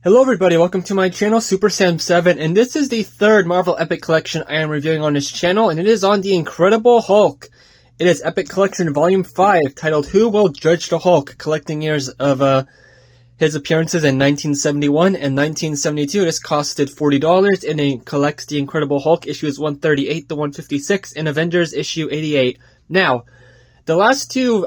Hello everybody, welcome to my channel, Super Sam 7, and this is the third Marvel Epic Collection I am reviewing on this channel, and it is on the Incredible Hulk. It is Epic Collection Volume 5, titled Who Will Judge the Hulk, collecting years of his appearances in 1971 and 1972. This costed $40, and it collects the Incredible Hulk issues 138 to 156 and Avengers issue 88. Now, the last two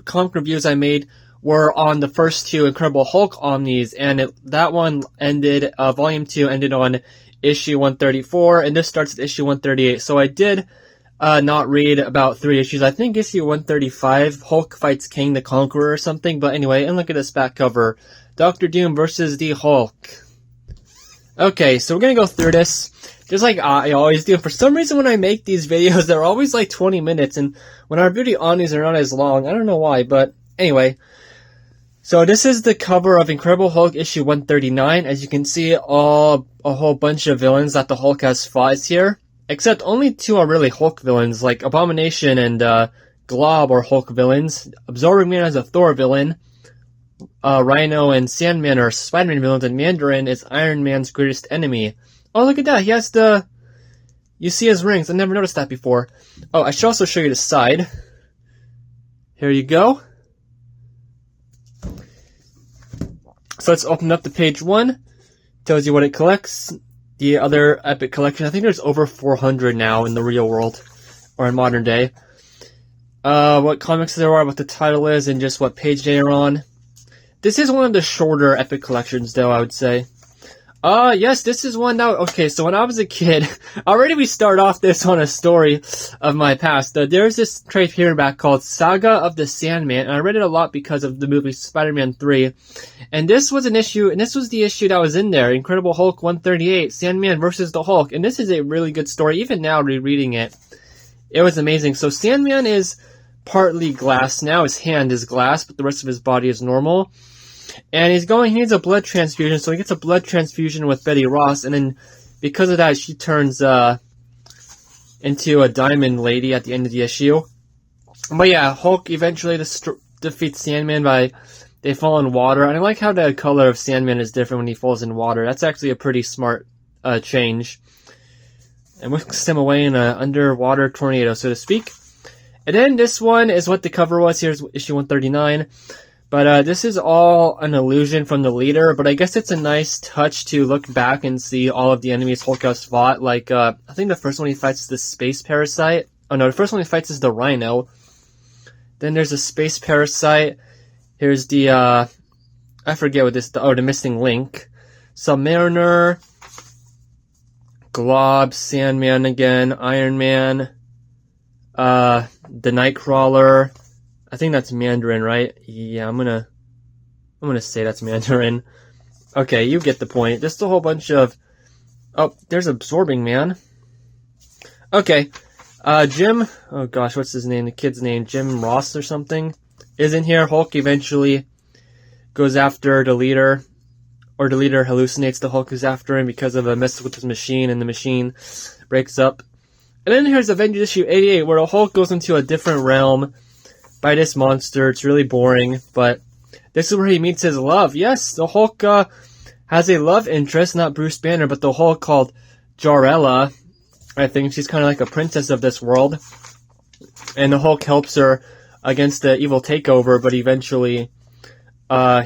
comic reviews I made were on the first two Incredible Hulk Omnis, and that one ended, Volume 2 ended on issue 134, and this starts at issue 138. So I did not read about 3 issues. I think issue 135, Hulk fights Kang the Conqueror or something, but anyway, and look at this back cover. Dr. Doom versus the Hulk. Okay, so we're gonna go through this, just like I always do. For some reason when I make these videos, they're always like 20 minutes, and when I review the Omnis, they're not as long. I don't know why, but anyway. So this is the cover of Incredible Hulk issue 139. As you can see, a whole bunch of villains that the Hulk has fought here. Except only 2 are really Hulk villains, like Abomination and Glob are Hulk villains. Absorbing Man is a Thor villain. Rhino and Sandman are Spider-Man villains, and Mandarin is Iron Man's greatest enemy. Oh, look at that, he has the... You see his rings, I never noticed that before. Oh, I should also show you the side. Here you go. So let's open up to page 1. Tells you what it collects. The other Epic Collection, I think there's over 400 now in the real world, or in modern day. What comics there are, what the title is, and just what page they are on. This is one of the shorter Epic Collections, though, I would say. Yes, this is one now. Okay, so when I was a kid, already we start off this on a story of my past. There's this trade paperback called Saga of the Sandman, and I read it a lot because of the movie Spider-Man 3. And this was an issue, and this was the issue that was in there, Incredible Hulk 138, Sandman versus the Hulk. And this is a really good story, even now rereading it. It was amazing. So Sandman is partly glass now, his hand is glass, but the rest of his body is normal. And he needs a blood transfusion, so he gets a blood transfusion with Betty Ross, and then because of that, she turns into a diamond lady at the end of the issue. But yeah, Hulk eventually defeats Sandman by they fall in water. And I like how the color of Sandman is different when he falls in water. That's actually a pretty smart change. And whisks him away in an underwater tornado, so to speak. And then this one is what the cover was. Here's issue 139. But this is all an illusion from the leader, but I guess it's a nice touch to look back and see all of the enemies Hulk has fought. Like, I think the first one he fights is the space parasite. Oh no, the first one he fights is the Rhino. Then there's a space parasite. Here's the, I forget what this, the missing link. Submariner, Glob, Sandman again, Iron Man, the Nightcrawler. I think that's Mandarin, right? Yeah, I'm gonna say that's Mandarin. Okay, you get the point. Just a whole bunch of... Oh, there's Absorbing Man. Okay, Jim... Oh gosh, what's his name? The kid's name? Jim Ross or something? Is in here. Hulk eventually goes after the leader. Or the leader hallucinates the Hulk is after him because of a mess with his machine, and the machine breaks up. And then here's Avengers issue 88, where the Hulk goes into a different realm by this monster. It's really boring, but this is where he meets his love. Yes, the Hulk has a love interest, not Bruce Banner, but the Hulk called Jarella. I think she's kind of like a princess of this world. And the Hulk helps her against the evil takeover, but eventually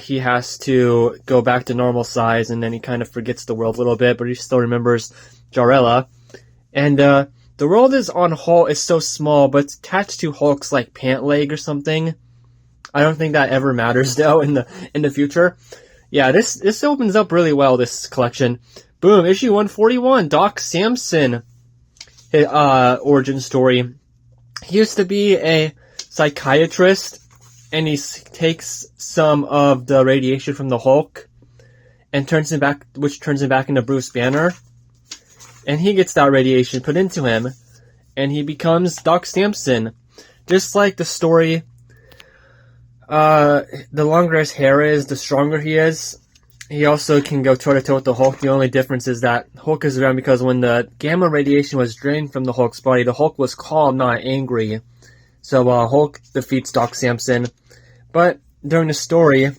he has to go back to normal size, and then he kind of forgets the world a little bit, but he still remembers Jarella. And the world is on Hulk is so small, but it's attached to Hulk's like pant leg or something. I don't think that ever matters though in the future. Yeah, this opens up really well, this collection. Boom, issue 141, Doc Samson origin story. He used to be a psychiatrist, and he takes some of the radiation from the Hulk and turns him back into Bruce Banner. And he gets that radiation put into him, and he becomes Doc Samson. Just like the story, the longer his hair is, the stronger he is. He also can go toe-to-toe with the Hulk. The only difference is that Hulk is around because when the gamma radiation was drained from the Hulk's body, the Hulk was calm, not angry. So Hulk defeats Doc Samson. But during the story,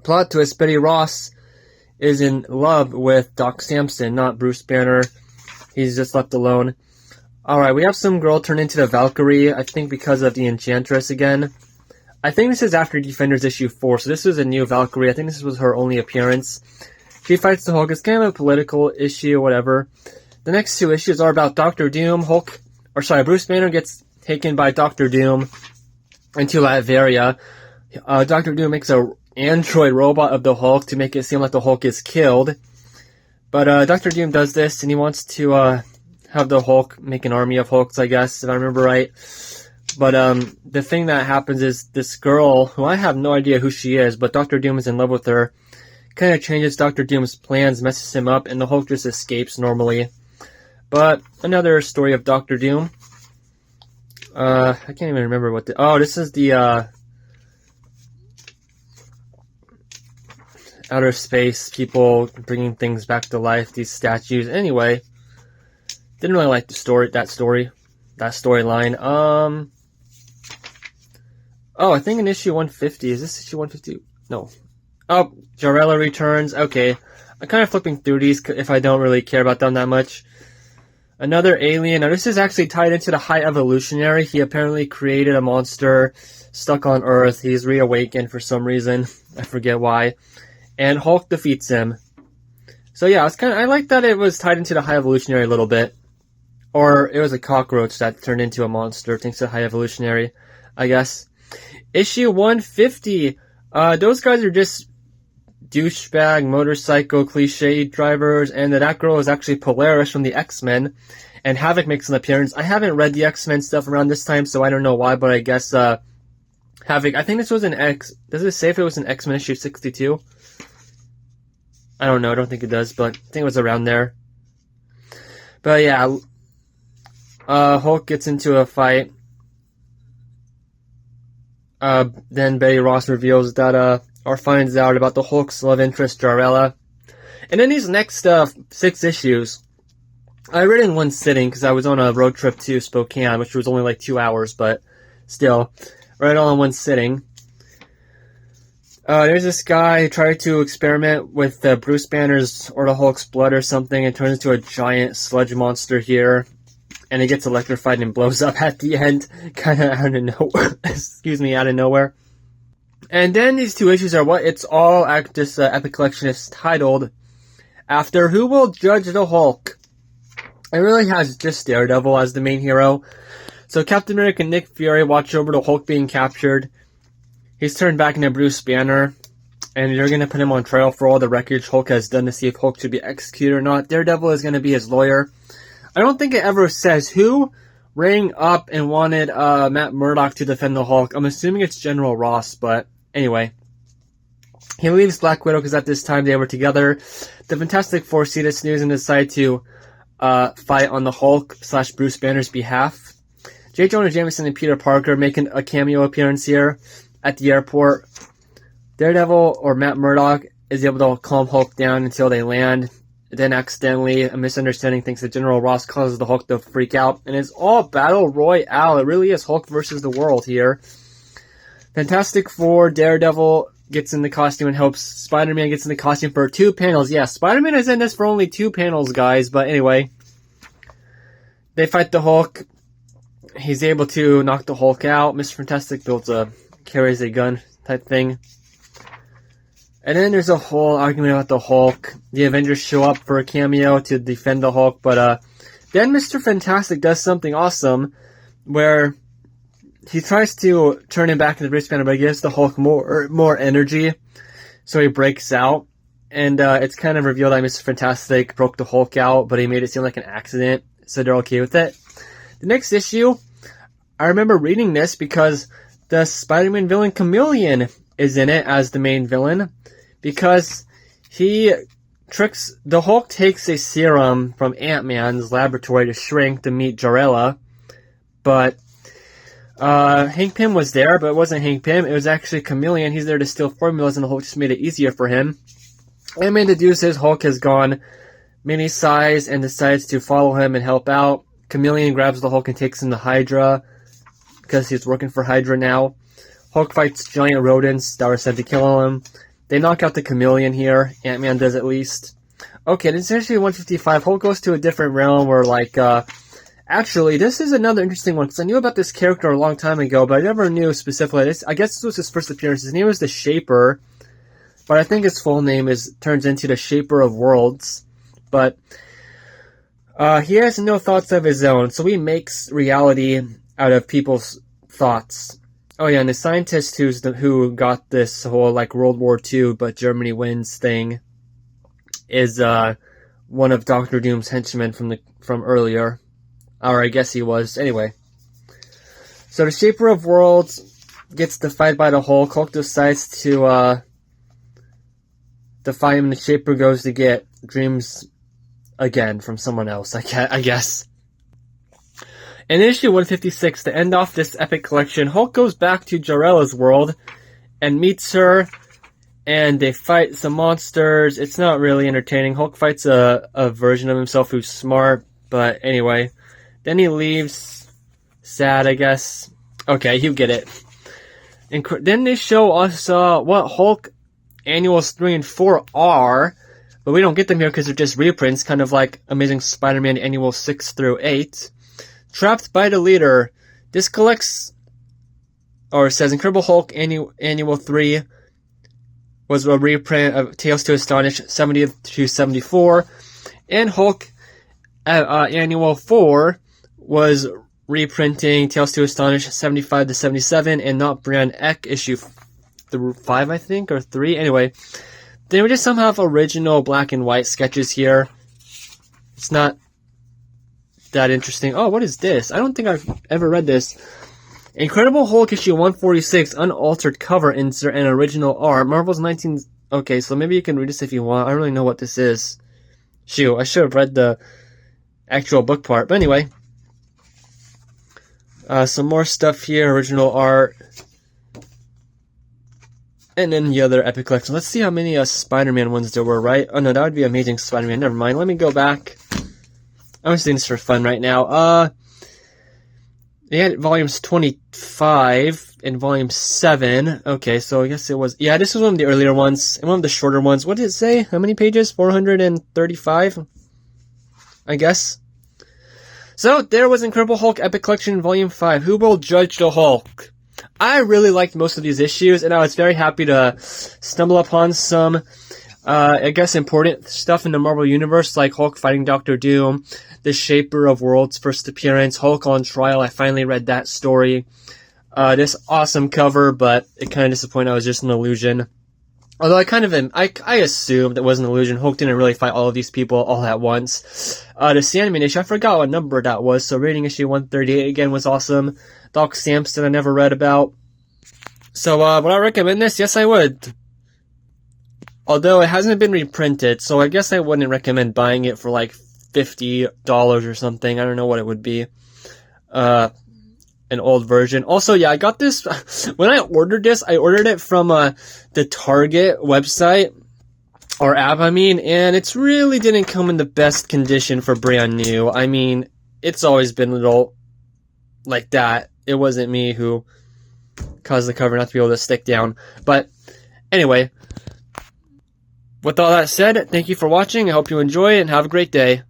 plot twist, Betty Ross is in love with Doc Samson, not Bruce Banner. He's just left alone. Alright, we have some girl turned into the Valkyrie, I think because of the Enchantress again. I think this is after Defenders issue 4, so this was a new Valkyrie. I think this was her only appearance. She fights the Hulk. It's kind of a political issue or whatever. The next 2 issues are about Doctor Doom. Bruce Banner gets taken by Doctor Doom into Latveria. Doctor Doom makes a android robot of the Hulk to make it seem like the Hulk is killed. But Doctor Doom does this, and he wants to have the Hulk make an army of Hulks, I guess, if I remember right. But the thing that happens is this girl, who I have no idea who she is, but Doctor Doom is in love with her, kind of changes Doctor Doom's plans, messes him up, and the Hulk just escapes normally. But another story of Doctor Doom. I can't even remember what this is the outer space people bringing things back to life, these statues. Anyway, didn't really like that storyline. Oh, I think in issue 150, is this issue 150? No. Oh, Jarella returns. Okay. I'm kind of flipping through these if I don't really care about them that much. Another alien. Now, this is actually tied into the High Evolutionary. He apparently created a monster stuck on Earth. He's reawakened for some reason. I forget why. And Hulk defeats him. So yeah, I like that it was tied into the High Evolutionary a little bit. Or it was a cockroach that turned into a monster thanks to High Evolutionary, I guess. Issue 150. Those guys are just douchebag motorcycle cliche drivers, and that girl is actually Polaris from the X-Men, and Havoc makes an appearance. I haven't read the X-Men stuff around this time, so I don't know why, but I guess Havoc, I think this was does it say if it was an X-Men issue 62? I don't know, I don't think it does, but I think it was around there. But yeah, Hulk gets into a fight. Then Betty Ross reveals that, or finds out about the Hulk's love interest, Jarella. And in these next 6 issues, I read in one sitting because I was on a road trip to Spokane, which was only like 2 hours, but still, read all in one sitting. There's this guy who tried to experiment with Bruce Banner's or the Hulk's blood or something and turns into a giant sludge monster here. And he gets electrified and blows up at the end, kind of out of nowhere. Excuse me, out of nowhere. And then these 2 issues are this Epic Collection is titled after Who Will Judge the Hulk. It really has just Daredevil as the main hero. So Captain America and Nick Fury watch over the Hulk being captured. He's turned back into Bruce Banner, and they're going to put him on trial for all the wreckage Hulk has done to see if Hulk should be executed or not. Daredevil is going to be his lawyer. I don't think it ever says who rang up and wanted Matt Murdock to defend the Hulk. I'm assuming it's General Ross, but anyway. He leaves Black Widow because at this time they were together. The Fantastic Four see this news and decide to fight on the Hulk / Bruce Banner's behalf. J. Jonah Jameson and Peter Parker making a cameo appearance here at the airport. Daredevil or Matt Murdock is able to calm Hulk down until they land. Then accidentally, a misunderstanding thinks that General Ross causes the Hulk to freak out. And it's all battle royale. It really is Hulk versus the world here. Fantastic Four, Daredevil gets in the costume and helps. Spider-Man gets in the costume for 2 panels. Yeah, Spider-Man is in this for only 2 panels, guys. But anyway, they fight the Hulk. He's able to knock the Hulk out. Mr. Fantastic carries a gun type thing. And then there's a whole argument about the Hulk. The Avengers show up for a cameo to defend the Hulk, but then Mr. Fantastic does something awesome where he tries to turn him back into Bruce Banner, but he gives the Hulk more energy, so he breaks out. And it's kind of revealed that Mr. Fantastic broke the Hulk out, but he made it seem like an accident, so they're okay with it. The next issue, I remember reading this because the Spider-Man villain Chameleon is in it as the main villain, because the Hulk takes a serum from Ant-Man's laboratory to shrink to meet Jarella, but Hank Pym was there, but it wasn't Hank Pym, it was actually Chameleon. He's there to steal formulas, and the Hulk just made it easier for him. Ant-Man deduces Hulk has gone mini-size and decides to follow him and help out. Chameleon grabs the Hulk and takes him to Hydra, because he's working for Hydra now. Hulk fights giant rodents that were sent to kill him. They knock out the Chameleon here. Ant-Man does at least. Okay, this is actually 155. Hulk goes to a different realm where, like, actually, this is another interesting one, because I knew about this character a long time ago, but I never knew specifically. I guess this was his first appearance. His name was the Shaper, but I think his full name turns into the Shaper of Worlds. But he has no thoughts of his own, so he makes reality out of people's thoughts. Oh yeah, and the scientist who got this whole, like, World War II, but Germany wins thing is one of Doctor Doom's henchmen from earlier. Or I guess he was. Anyway. So the Shaper of Worlds gets defied by the Hulk. Hulk decides to defy him, and the Shaper goes to get dreams again from someone else, I guess. In issue 156, to end off this epic collection, Hulk goes back to Jarella's world and meets her, and they fight some monsters. It's not really entertaining. Hulk fights a version of himself who's smart, but anyway. Then he leaves. Sad, I guess. Okay, you get it. And then they show us what Hulk Annuals 3 and 4 are, but we don't get them here because they're just reprints, kind of like Amazing Spider-Man Annual 6 through 8. Trapped by the Leader. This collects, or it says Incredible Hulk Annual 3 was a reprint of Tales to Astonish 70 to 74, and Hulk Annual 4 was reprinting Tales to Astonish 75 to 77 and Not Brand Ek issue 5, I think, or 3. Anyway, they just somehow have original black and white sketches here. It's not that interesting. Oh, what is this? I don't think I've ever read this. Incredible Hulk issue 146, unaltered cover insert and original art. Marvel's 19... Okay, so maybe you can read this if you want. I don't really know what this is. Shoot, I should have read the actual book part. But anyway. Some more stuff here. Original art. And then the other epic collection. Let's see how many Spider-Man ones there were, right? Oh no, that would be Amazing Spider-Man. Never mind. Let me go back. I'm just doing this for fun right now. They had volumes 25 and volume 7. Okay, so I guess it was... Yeah, this was one of the earlier ones. And one of the shorter ones. What did it say? How many pages? 435? I guess. So, there was Incredible Hulk Epic Collection Volume 5. Who will judge the Hulk? I really liked most of these issues, and I was very happy to stumble upon some, I guess, important stuff in the Marvel Universe, like Hulk fighting Doctor Doom, the Shaper of Worlds' first appearance, Hulk on Trial. I finally read that story. This awesome cover, but it kind of disappointed. It was just an illusion. Although I assumed it was an illusion. Hulk didn't really fight all of these people all at once. The Sandman issue, I forgot what number that was, so reading issue 138 again was awesome. Doc Samson I never read about. So, would I recommend this? Yes, I would. Although it hasn't been reprinted, so I guess I wouldn't recommend buying it for like $50 or something. I don't know what it would be. An old version. Also, yeah, I got this, when I ordered this, I ordered it from the Target website, or app, I mean, and it's really didn't come in the best condition for brand new. I mean, it's always been a little like that. It wasn't me who caused the cover not to be able to stick down. But anyway, with all that said, thank you for watching. I hope you enjoy it and have a great day.